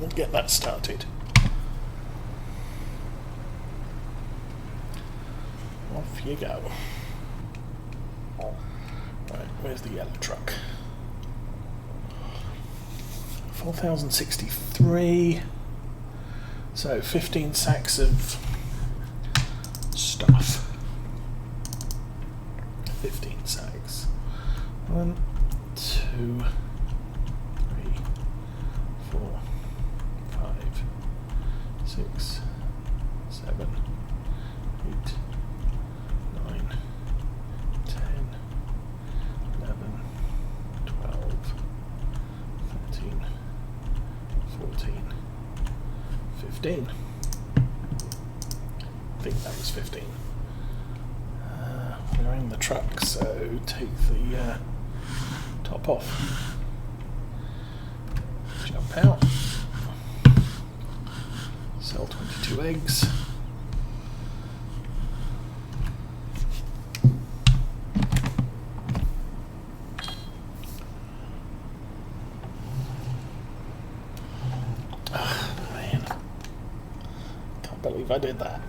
we'll get that started. Off you go. Right, where's the yellow truck? 4,063. So 15 sacks of stuff. 15 sacks. 1, 2, 3, 4, 5, 6, 7, 8, 9, 10, 11, 12, 13, 14, 15. I think that was 15. We're in the truck, so take the top off. Jump out. Sell 22 eggs. Man. Can't believe I did that.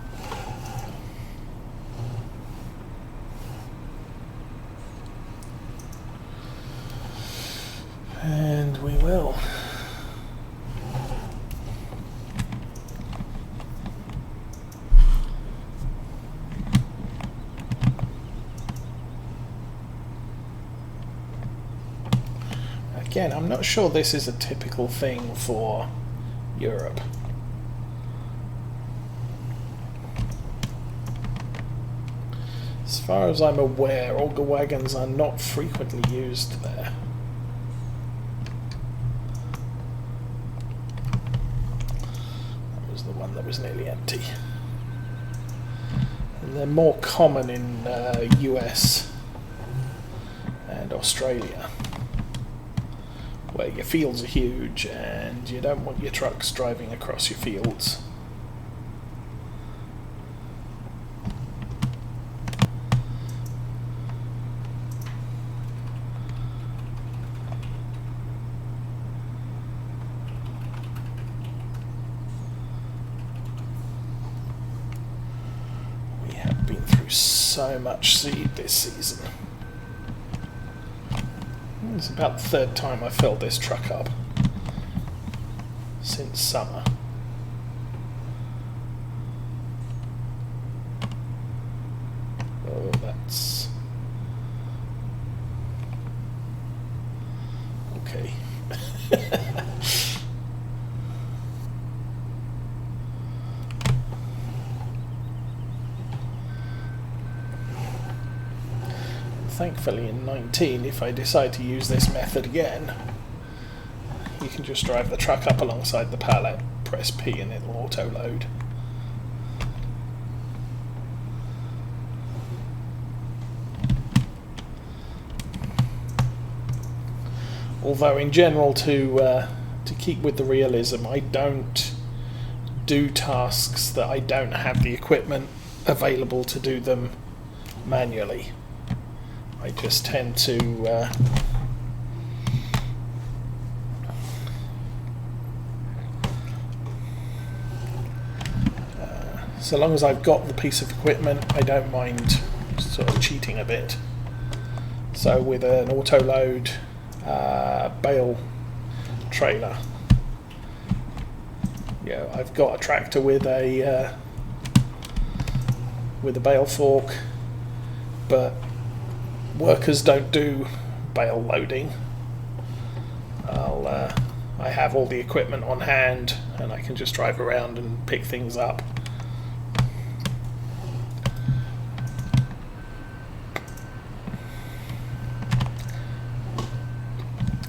And we will. Again, I'm not sure this is a typical thing for Europe. As far as I'm aware, auger wagons are not frequently used there. That was the one that was nearly empty. And they're more common in US and Australia, where your fields are huge and you don't want your trucks driving across your fields. We have been through so much seed this season. It's about the third time I filled this truck up since summer. Oh, that's okay. Thankfully in 19, if I decide to use this method again, you can just drive the truck up alongside the pallet, press P and it'll auto load. Although in general, to keep with the realism, I don't do tasks that I don't have the equipment available to do them manually. I just tend to so long as I've got the piece of equipment, I don't mind sort of cheating a bit. So with an auto load bale trailer, yeah, I've got a tractor with a bale fork, but workers don't do bale loading. I have all the equipment on hand and I can just drive around and pick things up.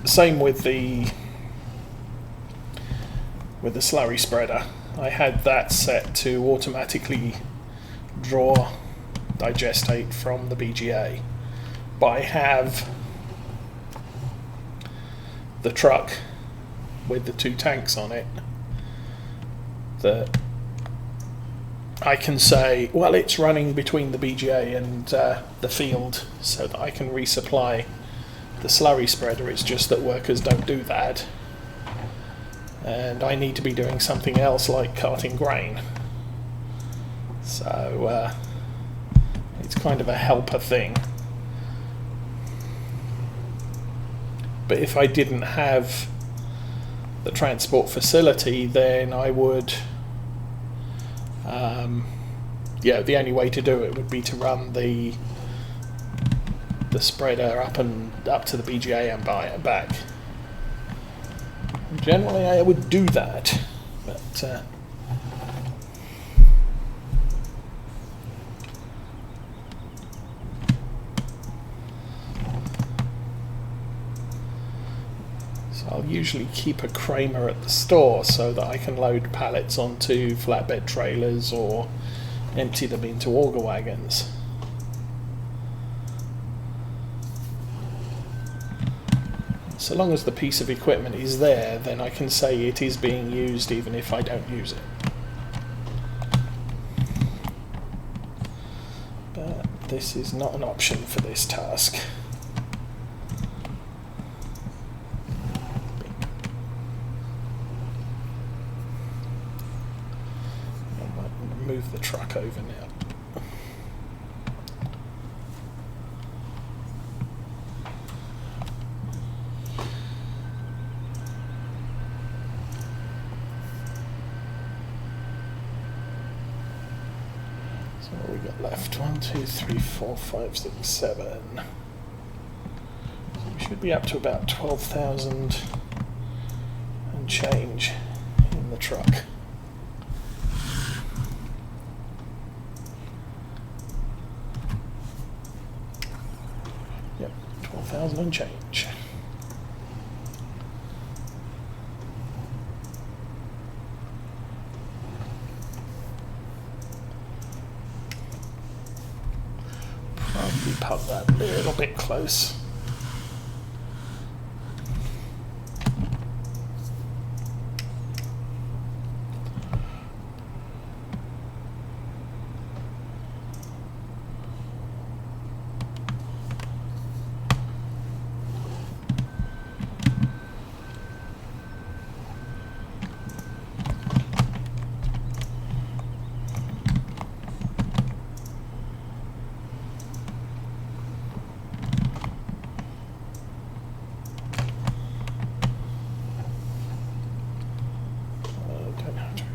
Same with the slurry spreader. I had that set to automatically draw digestate from the BGA. But I have the truck with the 2 tanks on it that I can say, well, it's running between the BGA and the field so that I can resupply the slurry spreader. It's just that workers don't do that. and I need to be doing something else like carting grain. So it's kind of a helper thing. But if I didn't have the transport facility, then I would, the only way to do it would be to run the spreader up to the BGA and back. Generally, I would do that, but so I'll usually keep a Kramer at the store so that I can load pallets onto flatbed trailers or empty them into auger wagons. So long as the piece of equipment is there, then I can say it is being used even if I don't use it. But this is not an option for this task. I might move the truck over now. What we got left? 1, 2, 3, 4, 5, 6, 7. So we should be up to about 12,000 and change in the truck. Yep, 12,000 and change. Probably put that a little bit close.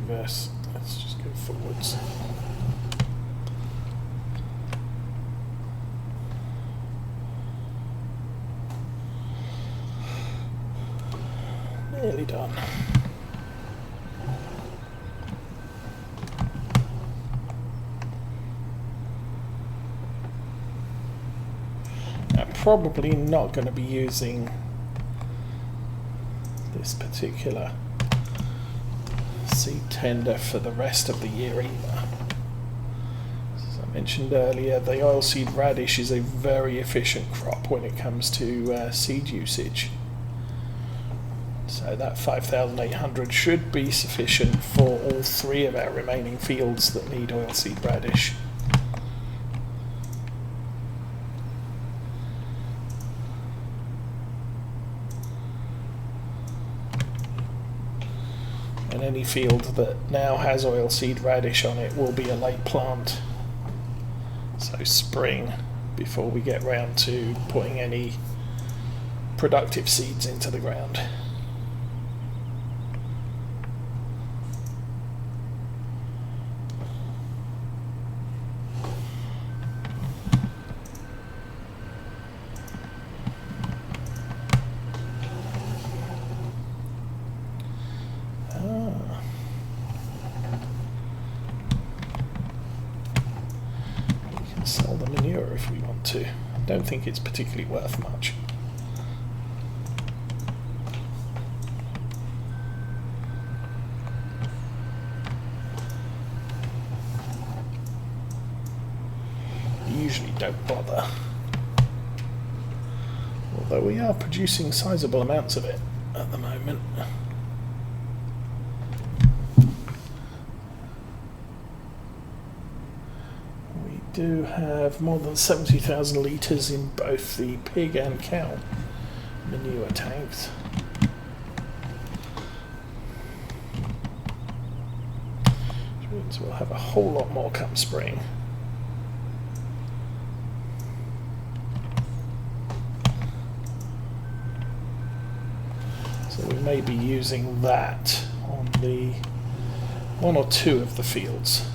Reverse. Let's just go forwards. Nearly done. I'm probably not going to be using this particular seed tender for the rest of the year either. As I mentioned earlier, the oilseed radish is a very efficient crop when it comes to seed usage. So that 5,800 should be sufficient for all 3 of our remaining fields that need oilseed radish. And any field that now has oilseed radish on it will be a late plant. So spring, before we get round to putting any productive seeds into the ground. Sell the manure if we want to. Don't think it's particularly worth much. Usually don't bother. Although we are producing sizable amounts of it at the moment. Do have more than 70,000 litres in both the pig and cow manure tanks. So we'll have a whole lot more come spring. So we may be using that on the one or two of the fields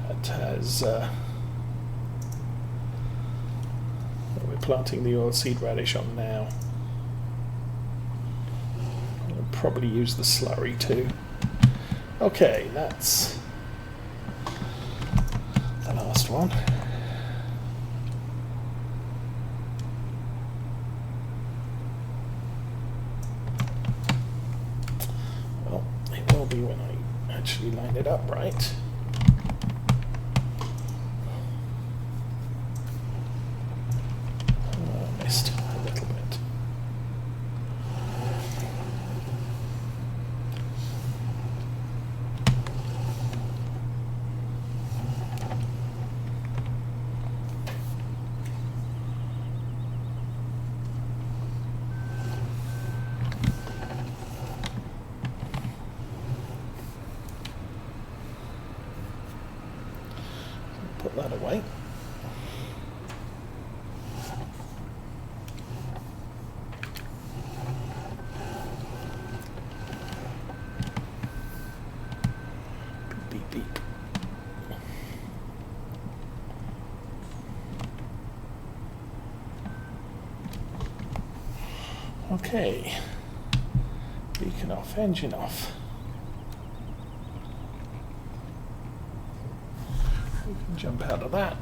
that has that we're planting the oilseed radish on now. We'll probably use the slurry too. Okay, that's the last one. Well, it will be when I actually line it up right. I missed a little bit. Put that away. Beep, beep, beep. Okay. Beacon off, engine off. Jump out of that.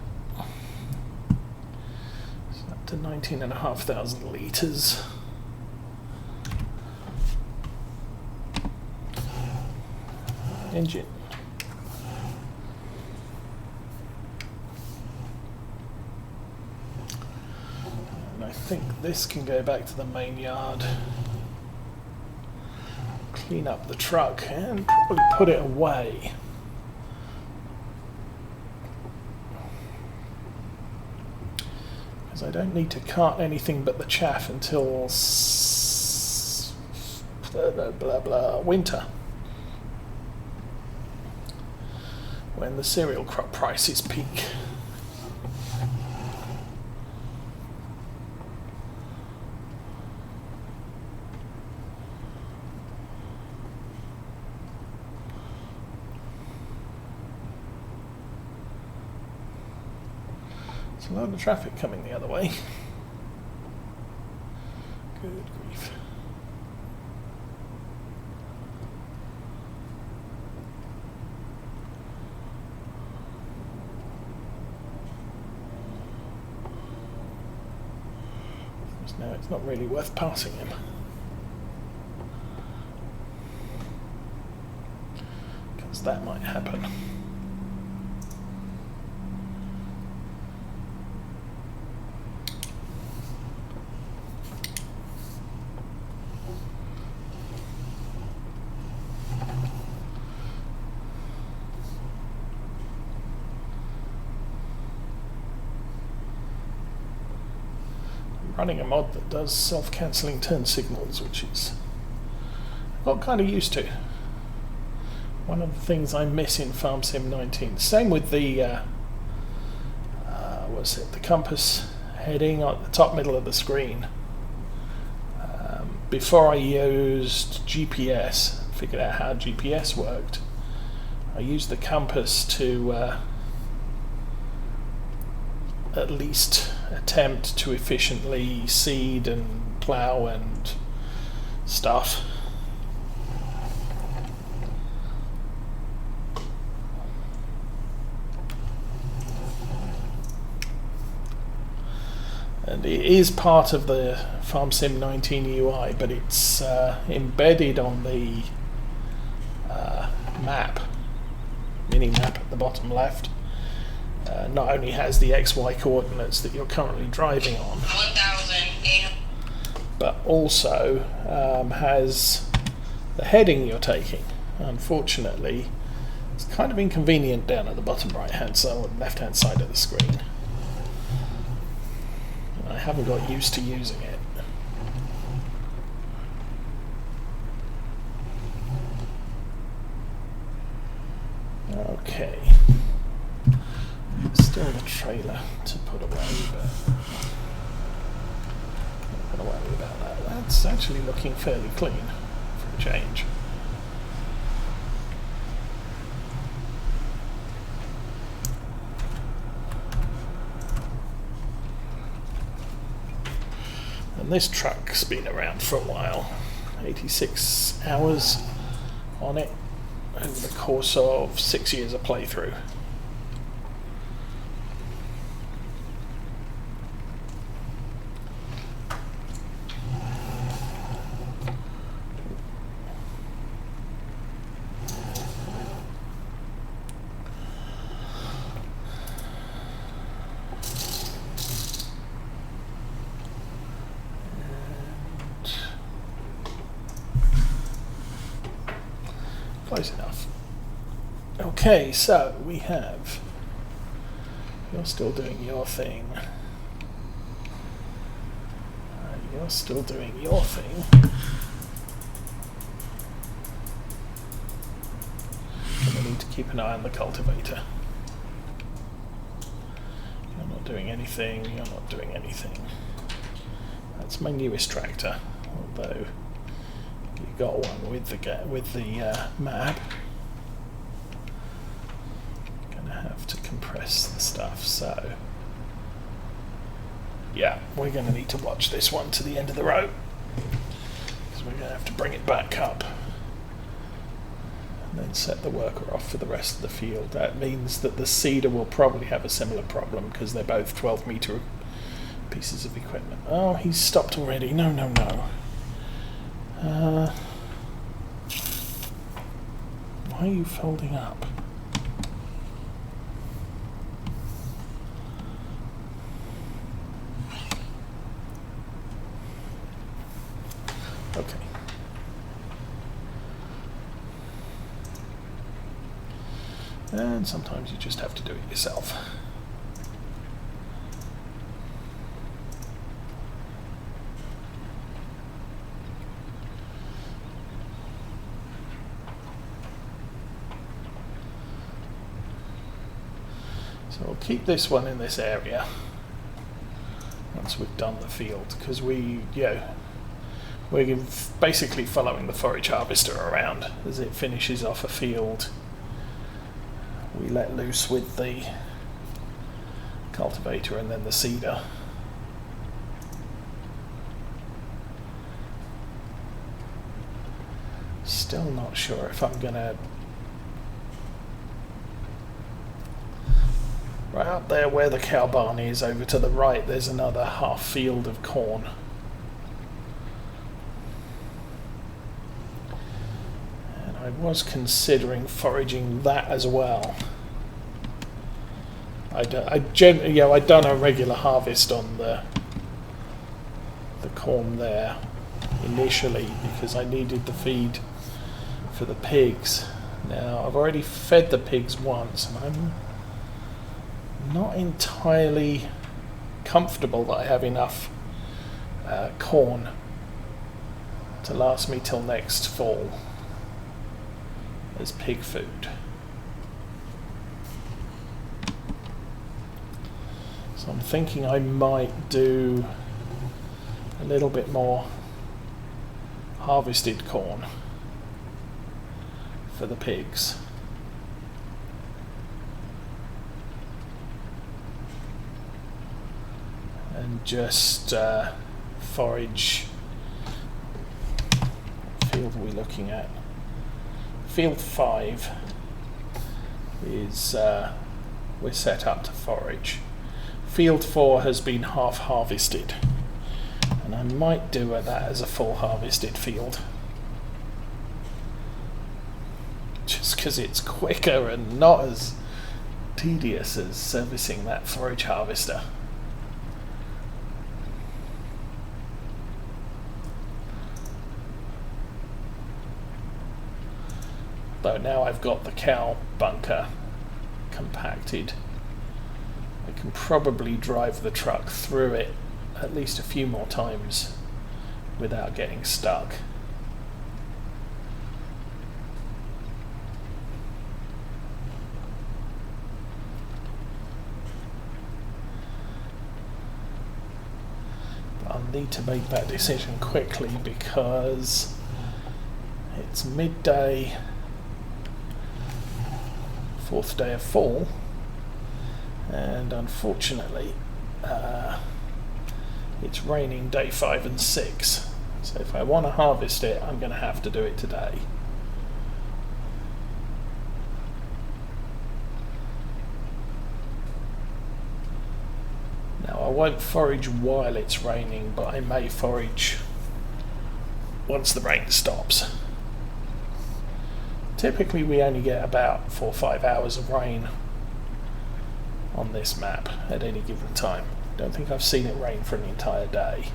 So up to 19,500 litres. Engine. And I think this can go back to the main yard. Clean up the truck and probably put it away. I don't need to cart anything but the chaff until winter, when the cereal crop prices peak. A lot of traffic coming the other way. Good grief. Now it's not really worth passing him. Because that might happen. Running a mod that does self-cancelling turn signals, which is I got kind of used to. One of the things I miss in Farm Sim 19. Same with the what's it? The compass heading at the top middle of the screen. Before I used GPS, figured out how GPS worked. I used the compass to at least attempt to efficiently seed and plough and stuff. And it is part of the Farm Sim 19 UI, but it's embedded on the map, mini map at the bottom left. Not only has the XY coordinates that you're currently driving on, but also has the heading you're taking. Unfortunately, it's kind of inconvenient down at the bottom right hand side or left hand side of the screen. I haven't got used to using it. Okay. Still the trailer to put away, but I'm not going to worry about that. That's actually looking fairly clean for a change. And this truck's been around for a while. 86 hours on it over the course of 6 years of playthrough. Close enough. Okay, so we have, you're still doing your thing. You're still doing your thing. And we need to keep an eye on the cultivator. You're not doing anything, you're not doing anything. That's my newest tractor, although you got one with the map. Gonna have to compress the stuff, so yeah, we're gonna need to watch this one to the end of the row, because we're gonna have to bring it back up and then set the worker off for the rest of the field. That means that the seeder will probably have a similar problem, because they're both 12-meter pieces of equipment. Oh, he's stopped already. No. Why are you folding up? Okay. And sometimes you just have to do it yourself. So we'll keep this one in this area once we've done the field, because we're basically following the forage harvester around as it finishes off a field. We let loose with the cultivator and then the seeder. Still not sure if I'm gonna. Right up there where the cow barn is, over to the right, there's another half field of corn. And I was considering foraging that as well. I'd done a regular harvest on the corn there initially, because I needed the feed for the pigs. Now, I've already fed the pigs once, and I'm not entirely comfortable that I have enough corn to last me till next fall as pig food. So I'm thinking I might do a little bit more harvested corn for the pigs. And just forage. What field are we looking at? Field 5 is we're set up to forage. Field 4 has been half harvested, and I might do that as a full harvested field, just because it's quicker and not as tedious as servicing that forage harvester. Though now I've got the cow bunker compacted, I can probably drive the truck through it at least a few more times without getting stuck. need to make that decision quickly because it's midday, 4th day of fall, and unfortunately it's raining day 5 and 6. So if I want to harvest it, I'm going to have to do it today. Now I won't forage while it's raining, but I may forage once the rain stops. Typically we only get about 4 or 5 hours of rain on this map at any given time. Don't think I've seen it rain for an entire day.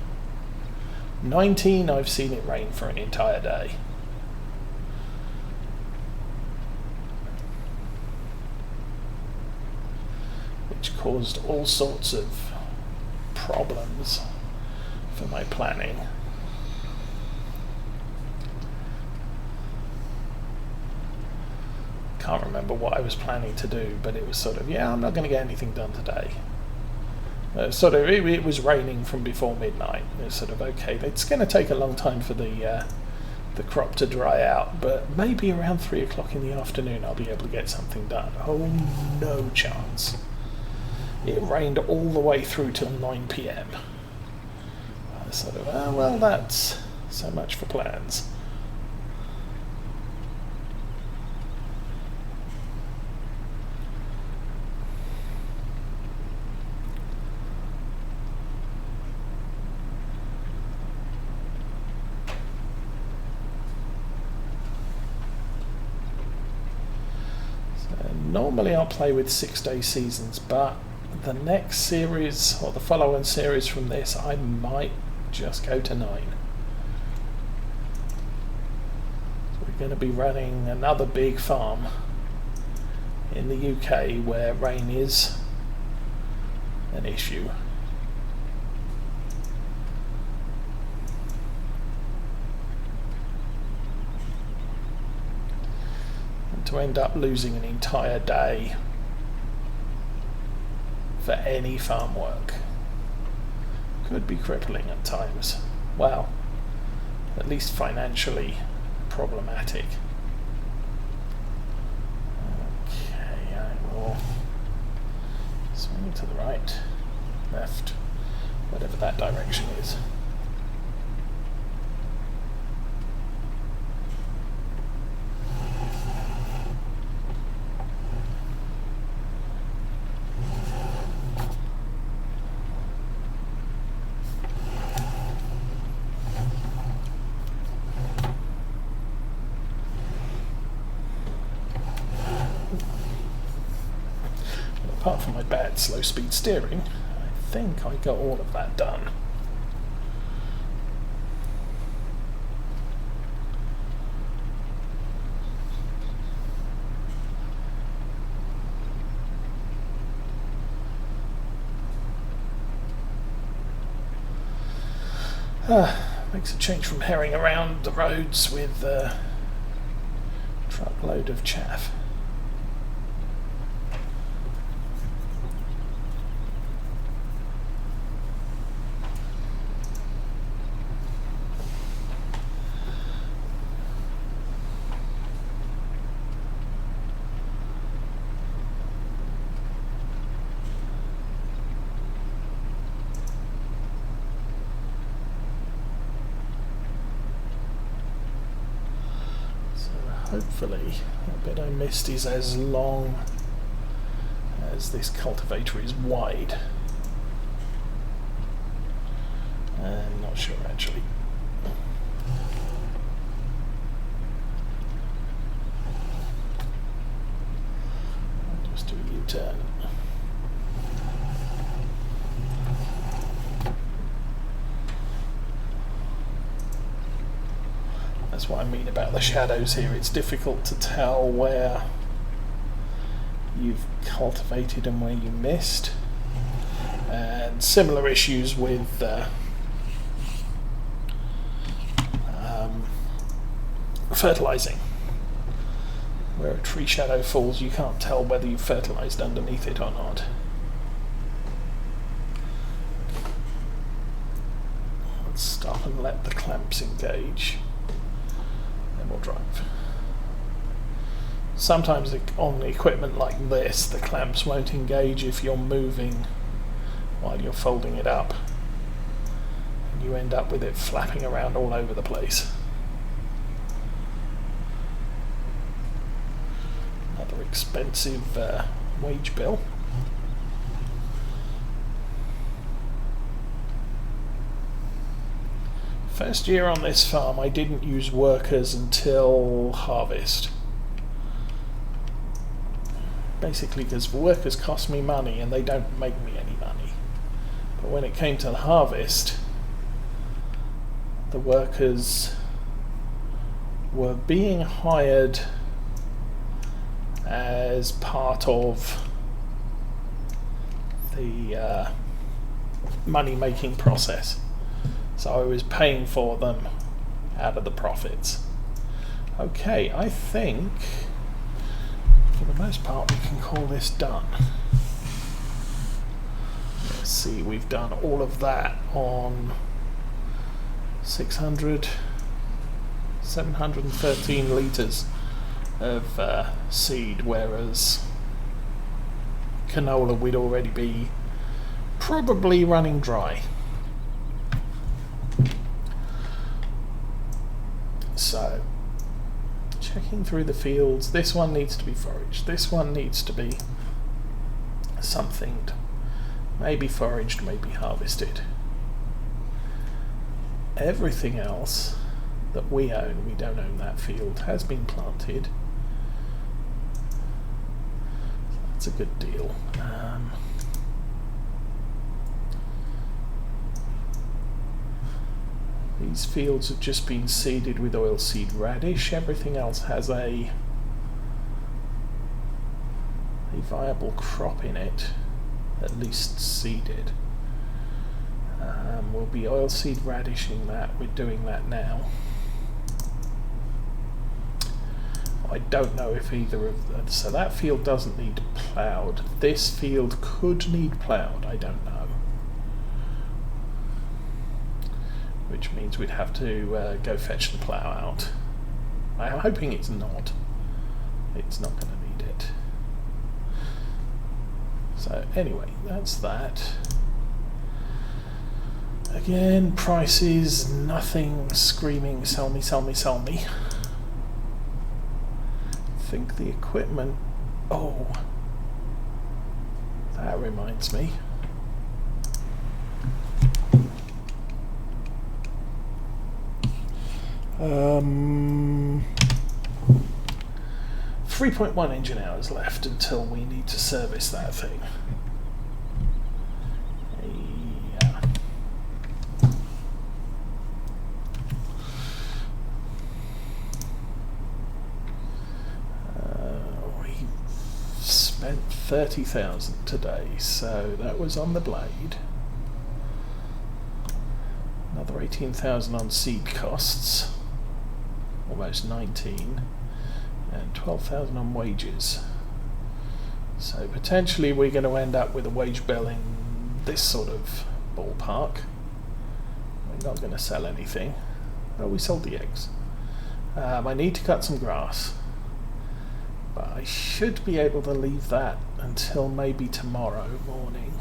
19 I've seen it rain for an entire day. Which caused all sorts of problems for my planning. Can't remember what I was planning to do, but it was sort of, yeah, I'm not going to get anything done today. It was raining from before midnight. It was sort of, okay, it's going to take a long time for the crop to dry out, but maybe around 3 o'clock in the afternoon I'll be able to get something done. Oh, no chance. It rained all the way through till 9 p.m. I was sort of, oh, well, that's so much for plans. Normally I'll play with 6-day seasons, but the next series or the following series from this I might just go to 9. So we're going to be running another big farm in the UK where rain is an issue. To end up losing an entire day for any farm work could be crippling at times. Well, at least financially problematic. Okay, I will swing to the right, left, whatever that direction is. Apart from my bad slow speed steering, I think I got all of that done. Makes a change from herring around the roads with a truckload of chaff. Hopefully, that bit I missed is as long as this cultivator is wide. I'm not sure actually. I'll just do a U-turn. That's what I mean about the shadows here. It's difficult to tell where you've cultivated and where you missed. And similar issues with fertilizing. Where a tree shadow falls, you can't tell whether you've fertilized underneath it or not. and let the clamps engage. Then we'll drive. Sometimes on equipment like this, the clamps won't engage if you're moving while you're folding it up. And you end up with it flapping around all over the place. Another expensive wage bill. First year on this farm, I didn't use workers until harvest. Basically because workers cost me money and they don't make me any money. But when it came to the harvest, the workers were being hired as part of the money-making process. So I was paying for them out of the profits. Okay, I think for the most part we can call this done. Let's see, we've done all of that on 713 litres of seed, whereas canola we'd already be probably running dry. So, checking through the fields, this one needs to be foraged, this one needs to be something, maybe foraged, maybe harvested. Everything else that we own, we don't own that field, has been planted. So that's a good deal. These fields have just been seeded with oilseed radish. Everything else has a viable crop in it, at least seeded. We'll be oilseed radishing that. We're doing that now. I don't know if either of them. So that field doesn't need ploughed. This field could need ploughed. I don't know. Which means we'd have to go fetch the plough out. I'm hoping it's not. It's not going to need it. So anyway, that's that. Again, prices, nothing screaming, sell me, sell me, sell me. I think the equipment, oh, that reminds me. 3.1 engine hours left until we need to service that thing. Yeah. We spent 30,000 today, so that was on the blade. Another 18,000 on seed costs, almost 19, and 12,000 on wages. So potentially we're going to end up with a wage bill in this sort of ballpark. We're not going to sell anything. Oh, we sold the eggs. I need to cut some grass, but I should be able to leave that until maybe tomorrow morning.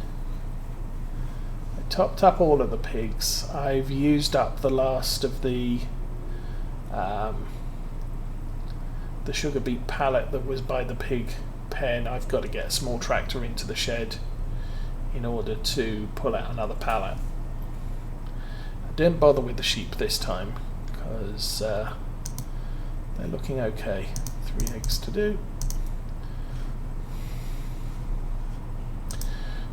Topped up all of the pigs. I've used up the last of the sugar beet pallet that was by the pig pen. I've got to get a small tractor into the shed in order to pull out another pallet. I didn't bother with the sheep this time because they're looking okay. 3 eggs to do.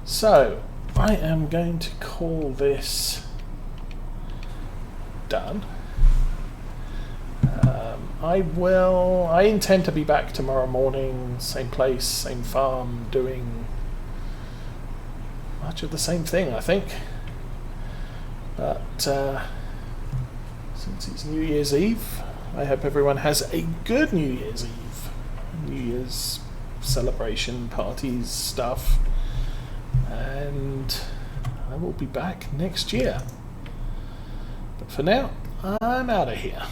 So I am going to call this done. I intend to be back tomorrow morning, same place, same farm, doing much of the same thing, I think. But since it's New Year's Eve, I hope everyone has a good New Year's Eve. New Year's celebration, parties, stuff. And I will be back next year. But for now, I'm out of here.